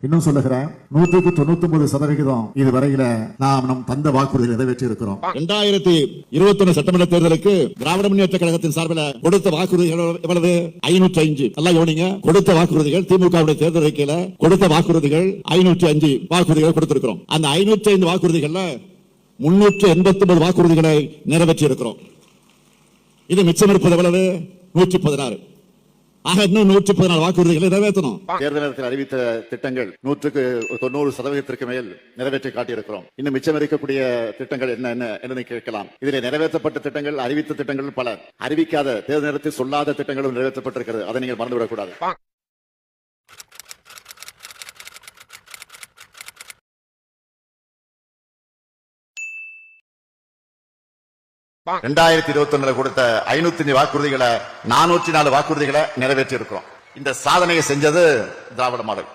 இன்னும் சொல்லுகிறேன், 199% இதுவரையில நாம் நம் தந்த வாக்குறுதியை நிறைவேற்றி இருக்கிறோம். 2021 சட்டமன்ற தேர்தலுக்கு திராவிட முன்னேற்ற கழகத்தின் சார்பில் கொடுத்த வாக்குறுதிகள் எவ்வளவு? 505. நல்லா கவனிங்க. கொடுத்த வாக்குறுதிகள் திமுக தேர்தல் அறிக்கையில கொடுத்த வாக்குறுதிகள் 505 வாக்குறுதிகள் கொடுத்திருக்கிறோம். அந்த 505 வாக்குறுதிகள்ல 389 வாக்குறுதிகளை நிறைவேற்றி இருக்கிறோம். இது மிச்சம் இருப்பது எவ்வளவு? 116. ஆக இன்னும் 114 வாக்குறுதிகளை நிறைவேற்றணும். தேர்தல் நேரத்தில் அறிவித்த திட்டங்கள் 190% மேல் நிறைவேற்றி காட்டியிருக்கிறோம். இன்னும் மிச்சம் இருக்கக்கூடிய திட்டங்கள் என்ன என்று கேட்கலாம். இதில் நிறைவேற்றப்பட்ட திட்டங்கள், அறிவித்த திட்டங்கள் பல, அறிவிக்காத தேர்தல் நேரத்தில் சொல்லாத திட்டங்களும் நிறைவேற்றப்பட்டிருக்கிறது. அதை நீங்கள் மறந்துவிடக்கூடாது. 2021 கொடுத்த 505 வாக்குறுதிகளை 404 வாக்குறுதிகளை நிறைவேற்றி இருக்கிறோம். இந்த சாதனையை செஞ்சது திராவிட மாடல்.